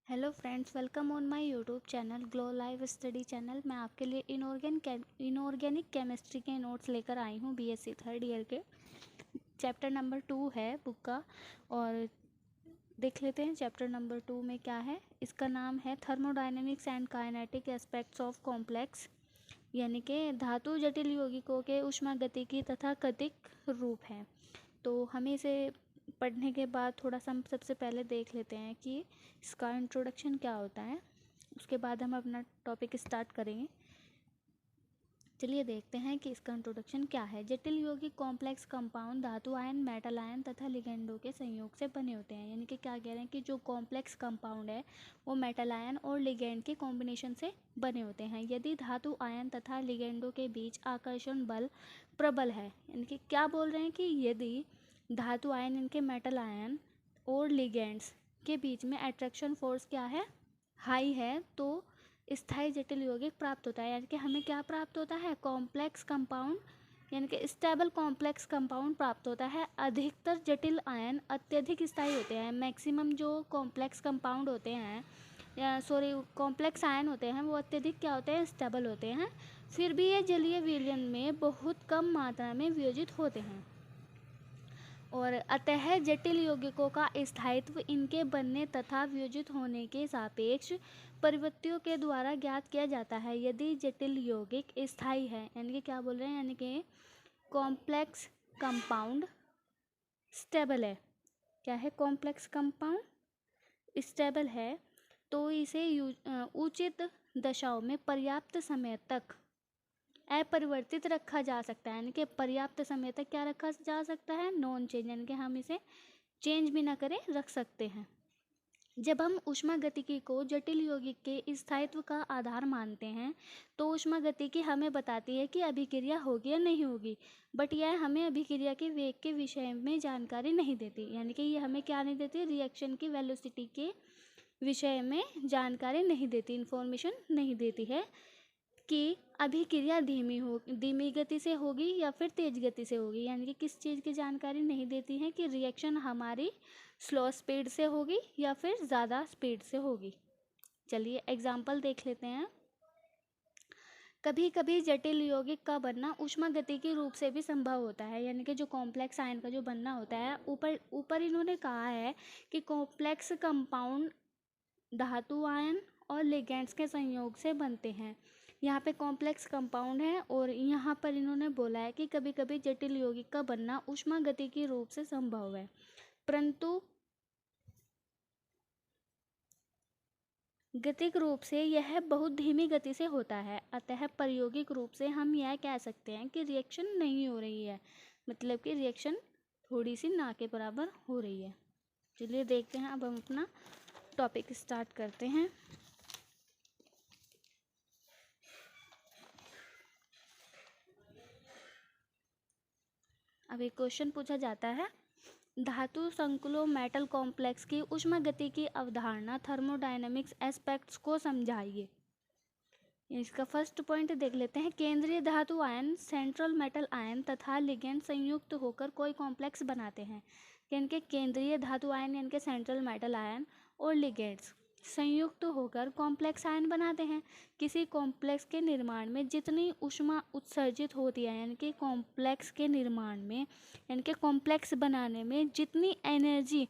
Hello friends, welcome on my YouTube channel glow live study channel. मैं आपके लिए inorganic chemistry के notes लेकर आई हूँ बीएससी थर्ड ईयर के। चैप्टर नंबर 2 है बुक का, और देख लेते हैं चैप्टर नंबर 2 में क्या है। इसका नाम है thermodynamics and kinetic aspects of complex, यानी कि धातु जटिल यौगिकों के ऊष्मागतिकी तथा गतिक रूप हैं। तो हमें इसे पढ़ने के बाद थोड़ा सा हम सबसे पहले देख लेते हैं कि इसका इंट्रोडक्शन क्या होता है, उसके बाद हम अपना टॉपिक स्टार्ट करेंगे। चलिए देखते हैं कि इसका इंट्रोडक्शन क्या है। जटिल यौगिक कॉम्प्लेक्स कंपाउंड धातु आयन, मेटल आयन तथा लिगेंडों के संयोग से बने होते हैं। यानी कि क्या कह रहे हैं कि जो कॉम्प्लेक्स कंपाउंड है वो मेटल आयन और लिगेंड के कॉम्बिनेशन से बने होते हैं। यदि धातु आयन तथा लिगेंडों के बीच आकर्षण बल प्रबल है, यानी कि क्या बोल रहे हैं कि यदि धातु आयन, इनके मेटल आयन और लिगेंड्स के बीच में अट्रैक्शन फोर्स क्या है, हाई है, तो स्थायी जटिल यौगिक प्राप्त होता है। यानी कि हमें क्या प्राप्त होता है, कॉम्प्लेक्स कंपाउंड, यानी कि स्टेबल कॉम्प्लेक्स कंपाउंड प्राप्त होता है। अधिकतर जटिल आयन अत्यधिक स्थायी होते हैं। मैक्सिमम जो कॉम्प्लेक्स कंपाउंड होते हैं, या सॉरी कॉम्प्लेक्स आयन होते हैं, वो अत्यधिक क्या होते हैं, स्टेबल होते हैं। फिर भी ये जलीय विलयन में बहुत कम मात्रा में वियोजित होते हैं, और अतः जटिल यौगिकों का स्थायित्व इनके बनने तथा वियोजित होने के सापेक्ष प्रवृत्तियों के द्वारा ज्ञात किया जाता है। यदि जटिल यौगिक स्थायी है, यानी कि क्या बोल रहे हैं, यानी कि कॉम्प्लेक्स कंपाउंड स्टेबल है। क्या है, कॉम्प्लेक्स कंपाउंड स्टेबल है, तो इसे उचित दशाओं में पर्याप्त समय तक अपरिवर्तित रखा जा सकता है। यानी कि पर्याप्त समय तक क्या रखा जा सकता है, नॉन चेंज, यानी कि हम इसे चेंज भी ना करें, रख सकते हैं। जब हम ऊष्मागतिकी को जटिल यौगिक के स्थायित्व का आधार मानते हैं, तो ऊष्मागतिकी हमें बताती है कि अभिक्रिया होगी या नहीं होगी, बट यह हमें अभिक्रिया के वेग के विषय में जानकारी नहीं देती। यानी कि ये हमें क्या नहीं देती, रिएक्शन की वेलोसिटी के विषय में जानकारी नहीं देती, इंफॉर्मेशन नहीं देती है कि अभिक्रिया धीमी गति से होगी या फिर तेज गति से होगी। यानी कि किस चीज़ की जानकारी नहीं देती है कि रिएक्शन हमारी स्लो स्पीड से होगी या फिर ज़्यादा स्पीड से होगी। चलिए एग्जाम्पल देख लेते हैं। कभी कभी जटिल यौगिक का बनना ऊष्मागतिकी रूप से भी संभव होता है। यानी कि जो कॉम्प्लेक्स आयन का जो बनना होता है, ऊपर ऊपर इन्होंने कहा है कि कॉम्प्लेक्स कंपाउंड धातु आयन और लिगेंड्स के संयोग से बनते हैं। यहाँ पे कॉम्प्लेक्स कंपाउंड है, और यहाँ पर इन्होंने बोला है कि कभी कभी जटिल यौगिक का बनना ऊष्मागतिकी रूप से संभव है, परंतु गतिक रूप से यह बहुत धीमी गति से होता है। अतः प्रायोगिक रूप से हम यह कह सकते हैं कि रिएक्शन नहीं हो रही है, मतलब कि रिएक्शन थोड़ी सी ना के बराबर हो रही है। चलिए देखते हैं, अब हम अपना टॉपिक स्टार्ट करते हैं। अब एक क्वेश्चन पूछा जाता है, धातु संकुलों मेटल कॉम्प्लेक्स की ऊष्मागतिकी अवधारणा थर्मोडायनेमिक्स एस्पेक्ट्स को समझाइए। इसका फर्स्ट पॉइंट देख लेते हैं। केंद्रीय धातु आयन, सेंट्रल मेटल आयन तथा लिगेंड संयुक्त होकर कोई कॉम्प्लेक्स बनाते हैं। इनके केंद्रीय धातु आयन यानी कि सेंट्रल मेटल आयन और लिगेंड्स संयुक्त होकर कॉम्प्लेक्स आयन बनाते हैं। किसी कॉम्प्लेक्स के निर्माण में जितनी ऊष्मा उत्सर्जित होती है, यानी कि कॉम्प्लेक्स के निर्माण में, यानी कि कॉम्प्लेक्स बनाने में जितनी एनर्जी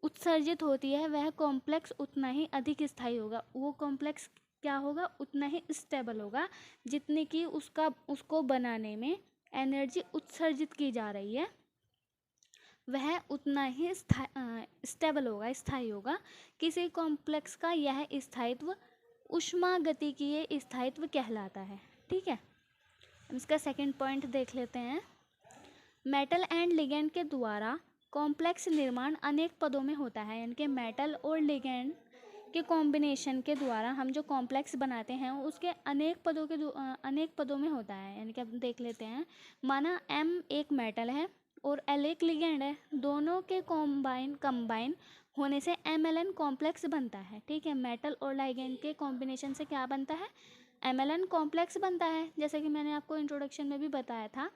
उत्सर्जित होती है, वह कॉम्प्लेक्स उतना ही अधिक स्थायी होगा। वो कॉम्प्लेक्स क्या होगा, उतना ही स्टेबल होगा जितनी कि उसको बनाने में एनर्जी उत्सर्जित की जा रही है, वह उतना ही स्टेबल होगा, स्थायी होगा। किसी कॉम्प्लेक्स का यह स्थायित्व ऊष्मागतिकीय स्थायित्व कहलाता है। ठीक है, इसका सेकंड पॉइंट देख लेते हैं। मेटल एंड लिगेंड के द्वारा कॉम्प्लेक्स निर्माण अनेक पदों में होता है। यानी कि मेटल और लिगेंड के कॉम्बिनेशन के द्वारा हम जो कॉम्प्लेक्स बनाते हैं उसके अनेक पदों में होता है। यानी कि अब देख लेते हैं, माना M एक मेटल है और L एक लिगेंड है, दोनों के कंबाइन होने से MLN कॉम्प्लेक्स बनता है। ठीक है, मेटल और लिगेंड के कॉम्बिनेशन से क्या बनता है, MLN कॉम्प्लेक्स बनता है। जैसे कि मैंने आपको इंट्रोडक्शन में भी बताया था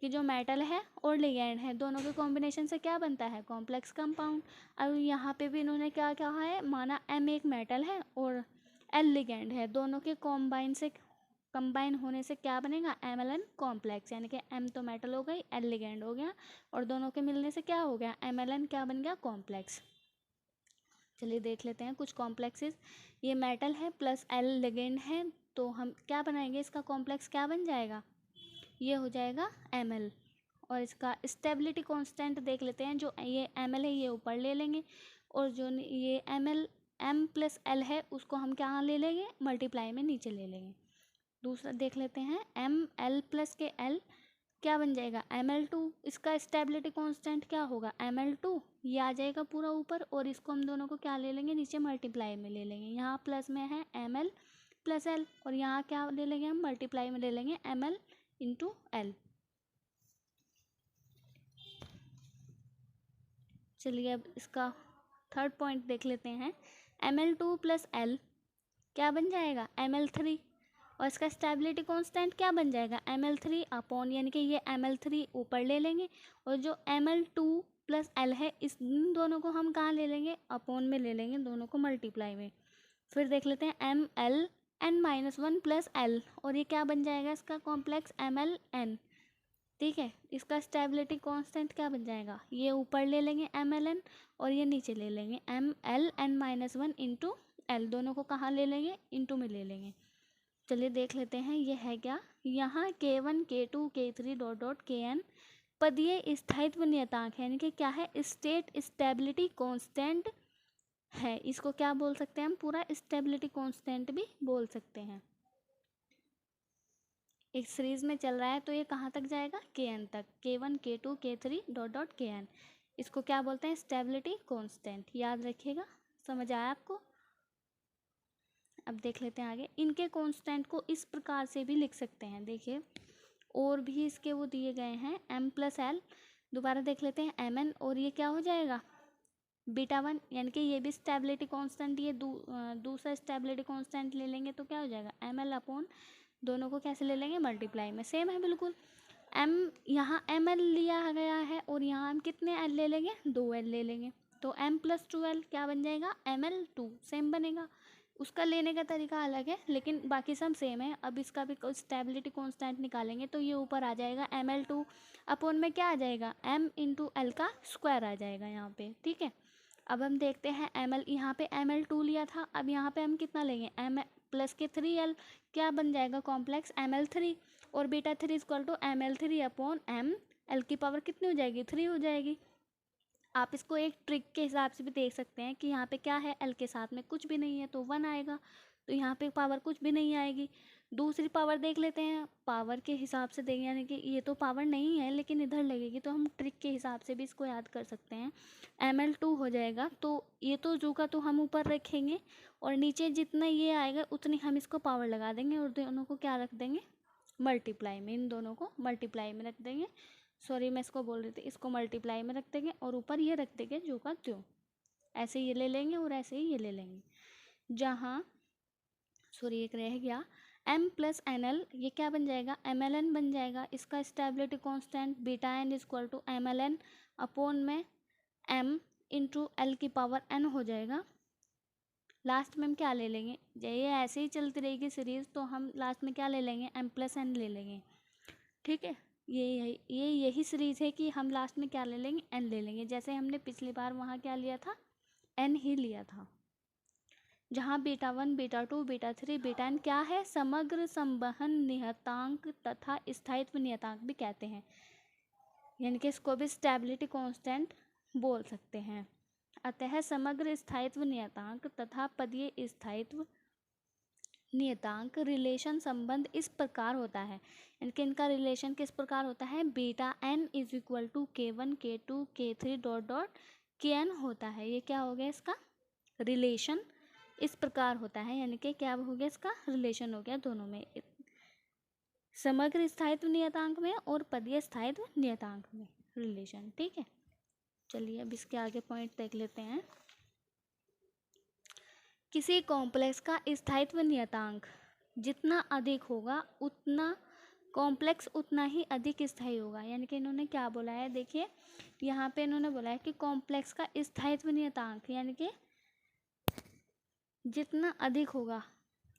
कि जो मेटल है और लिगैंड है दोनों के कॉम्बिनेशन से क्या बनता है, कॉम्प्लेक्स कंपाउंड। अब यहाँ पे भी इन्होंने क्या कहा है, माना M एक मेटल है और L लिगैंड है, दोनों के कंबाइन होने से क्या बनेगा, MLN कॉम्प्लेक्स, यानी कि M तो मेटल हो गई, L लिगैंड हो गया और दोनों के मिलने से क्या हो गया, MLN क्या बन गया, कॉम्प्लेक्स। चलिए देख लेते हैं कुछ कॉम्प्लेक्सेस। ये मेटल है प्लस L लिगैंड है, तो हम क्या बनाएंगे, इसका कॉम्प्लेक्स क्या बन जाएगा, ये हो जाएगा Ml। और इसका स्टेबिलिटी कांस्टेंट देख लेते हैं, जो ये Ml है ये ऊपर ले लेंगे और जो ये M प्लस L है उसको हम क्या ले लेंगे, मल्टीप्लाई में नीचे ले लेंगे। दूसरा देख लेते हैं, ML प्लस के L क्या बन जाएगा, Ml2। इसका स्टेबिलिटी कांस्टेंट क्या होगा, Ml2, ये आ जाएगा पूरा ऊपर और इसको हम दोनों को क्या ले लेंगे, नीचे मल्टीप्लाई में ले लेंगे। यहाँ प्लस में है Ml प्लस L और यहाँ क्या ले लेंगे, हम मल्टीप्लाई में ले लेंगे Ml इंटू L। चलिए अब इसका थर्ड पॉइंट देख लेते हैं, Ml2 प्लस L क्या बन जाएगा, Ml3 और इसका स्टेबिलिटी कांस्टेंट क्या बन जाएगा, Ml3 अपॉन, यानी कि ये Ml3 ऊपर ले लेंगे और जो Ml2 प्लस L है इन दोनों को हम कहाँ ले लेंगे, अपॉन में ले लेंगे, दोनों को मल्टीप्लाई में। फिर देख लेते हैं MLN-1 प्लस L और ये क्या बन जाएगा, इसका कॉम्प्लेक्स MLN। ठीक है, इसका स्टेबिलिटी कांस्टेंट क्या बन जाएगा, ये ऊपर ले लेंगे MLN और ये नीचे ले लेंगे MLN-1 इंटू L, दोनों को कहाँ ले लेंगे, इंटू में ले लेंगे। चलिए देख लेते हैं ये है क्या, यहाँ K1 K2 K3 dot dot Kn पदीय स्थायित्व नियतांक है, यानी कि क्या है, स्टेट स्टेबिलिटी कांस्टेंट है। इसको क्या बोल सकते हैं हम, पूरा स्टेबिलिटी कांस्टेंट भी बोल सकते हैं। एक सीरीज में चल रहा है तो ये कहाँ तक जाएगा, Kn तक, K1 K2 K3 dot dot Kn। इसको क्या बोलते हैं, स्टेबिलिटी कांस्टेंट, याद रखिएगा। समझ आया आपको। अब देख लेते हैं आगे, इनके कांस्टेंट को इस प्रकार से भी लिख सकते हैं, देखिए और भी इसके वो दिए गए हैं, M प्लस L, दोबारा देख लेते हैं Mn और ये क्या हो जाएगा, β1, यानी कि ये भी स्टेबिलिटी कांस्टेंट, ये दूसरा स्टेबिलिटी कांस्टेंट ले लेंगे तो क्या हो जाएगा, Ml अपॉन, दोनों को कैसे ले लेंगे, मल्टीप्लाई में, सेम है बिल्कुल। M यहाँ Ml लिया गया है और यहाँ हम कितने L ले लेंगे, 2L ले लेंगे, तो M प्लस 2L क्या बन जाएगा, Ml2, सेम बनेगा। उसका लेने का तरीका अलग है लेकिन बाकी सब सेम है। अब इसका भी स्टेबिलिटी कांस्टेंट निकालेंगे तो ये ऊपर आ जाएगा Ml2 अपॉन में क्या आ जाएगा, M इंटू L का स्क्वायर आ जाएगा यहाँ पे। ठीक है, अब हम देखते हैं Ml, यहाँ पे Ml2 लिया था, अब यहाँ पे हम कितना लेंगे, M प्लस के 3L, क्या बन जाएगा, कॉम्प्लेक्स Ml3 और β3 equal to Ml3 upon M, L की पावर कितनी हो जाएगी, 3 हो जाएगी। आप इसको एक ट्रिक के हिसाब से भी देख सकते हैं कि यहाँ पे क्या है, L के साथ में कुछ भी नहीं है तो 1 आएगा, तो यहाँ पे पावर कुछ भी नहीं आएगी। दूसरी पावर देख लेते हैं, पावर के हिसाब से देंगे, यानी कि ये तो पावर नहीं है लेकिन इधर लगेगी, तो हम ट्रिक के हिसाब से भी इसको याद कर सकते हैं। Ml2 हो जाएगा, तो ये तो जो का तो हम ऊपर रखेंगे और नीचे जितना ये आएगा उतनी हम इसको पावर लगा देंगे और दोनों को क्या रख देंगे, मल्टीप्लाई में, इन दोनों को मल्टीप्लाई में रख देंगे। सॉरी मैं इसको बोल रही थी, इसको मल्टीप्लाई में रख देंगे और ऊपर ये रख देंगे जो का त्यों, ऐसे ये ले लेंगे और ऐसे ही ये ले लेंगे। जहाँ सॉरी एक रह गया, M प्लस NL, ये क्या बन जाएगा, MLN बन जाएगा। इसका stability constant βn equal to MLN upon में M इंटू L की पावर n हो जाएगा। लास्ट में हम क्या ले लेंगे, ये ऐसे ही चलती रहेगी सीरीज, तो हम लास्ट में क्या ले लेंगे, M प्लस n ले लेंगे। ठीक है, यही सीरीज़ है कि हम लास्ट में क्या ले लेंगे, n ले लेंगे, जैसे हमने पिछली बार वहाँ क्या लिया था, n ही लिया था। जहाँ β1 β2 β3 βn क्या है, समग्र संवहन नियतांक तथा स्थायित्व नियतांक भी कहते हैं, यानी कि इसको भी स्टेबिलिटी कांस्टेंट बोल सकते हैं। अतः समग्र स्थायित्व नियतांक तथा पदीय स्थायित्व नियतांक रिलेशन संबंध इस प्रकार होता है, इनके इनका रिलेशन किस प्रकार होता है, βn is equal to K1 K2 K3 dot dot Kn होता है। ये क्या हो गया, इसका रिलेशन इस प्रकार होता है, यानी कि क्या हो गया, इसका रिलेशन हो गया दोनों में, समग्र स्थायित्व नियतांक में और पदीय स्थायित्व नियतांक में रिलेशन। ठीक है, चलिए अब इसके आगे पॉइंट देख लेते हैं। किसी कॉम्प्लेक्स का स्थायित्व नियतांक जितना अधिक होगा उतना कॉम्प्लेक्स उतना ही अधिक स्थायी होगा। यानी कि इन्होंने क्या बोला है, देखिए यहाँ पे इन्होंने बोला है कि कॉम्प्लेक्स का स्थायित्व नियतांक यानी कि जितना अधिक होगा,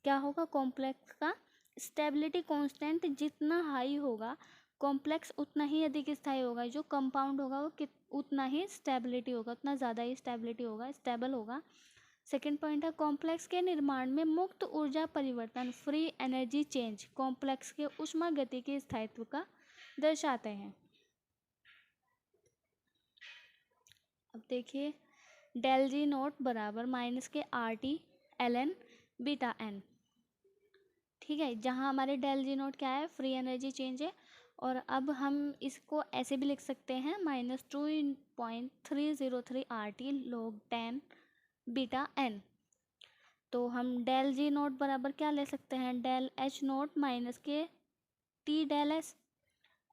क्या होगा, कॉम्प्लेक्स का स्टेबिलिटी कांस्टेंट जितना हाई होगा, कॉम्प्लेक्स उतना ही अधिक स्थायी होगा। जो कंपाउंड होगा वो उतना ही स्टेबिलिटी होगा, उतना ज़्यादा ही स्टेबिलिटी होगा, स्टेबल होगा। सेकेंड पॉइंट है कॉम्प्लेक्स के निर्माण में मुक्त ऊर्जा परिवर्तन फ्री एनर्जी चेंज कॉम्प्लेक्स के ऊष्मागतिकी स्थायित्व का दर्शाते हैं। अब देखिए डेल जी नोट बराबर माइनस के R T L N beta n, ठीक है, जहाँ हमारे डेल जी नोट क्या है, फ्री एनर्जी चेंज है। और अब हम इसको ऐसे भी लिख सकते हैं -2.303 R T log 10 beta n. तो हम डेल जी नोट बराबर क्या ले सकते हैं, डेल एच नोट माइनस के टी डेल एस।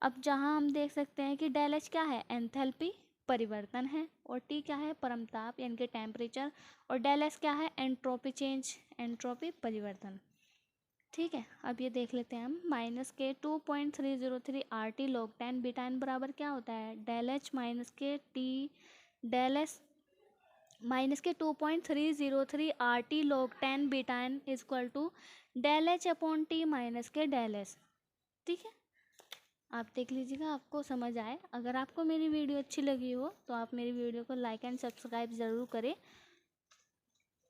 अब जहाँ हम देख सकते हैं कि डेल एच क्या है, एंथैल्पी परिवर्तन है, और टी क्या है, परमताप यानी कि टेम्परेचर, और डेल एस क्या है, एंट्रोपी चेंज, एंट्रोपी परिवर्तन। ठीक है, अब ये देख लेते हैं हम माइनस के 2.303 R T log 10 beta n बराबर क्या होता है, डेल एच माइनस के टी डेल एस माइनस के 2.303 R T log 10 beta n is equal to del H upon T minus के डेल एस। ठीक है, आप देख लीजिएगा आपको समझ आए। अगर आपको मेरी वीडियो अच्छी लगी हो तो आप मेरी वीडियो को लाइक एंड सब्सक्राइब ज़रूर करें।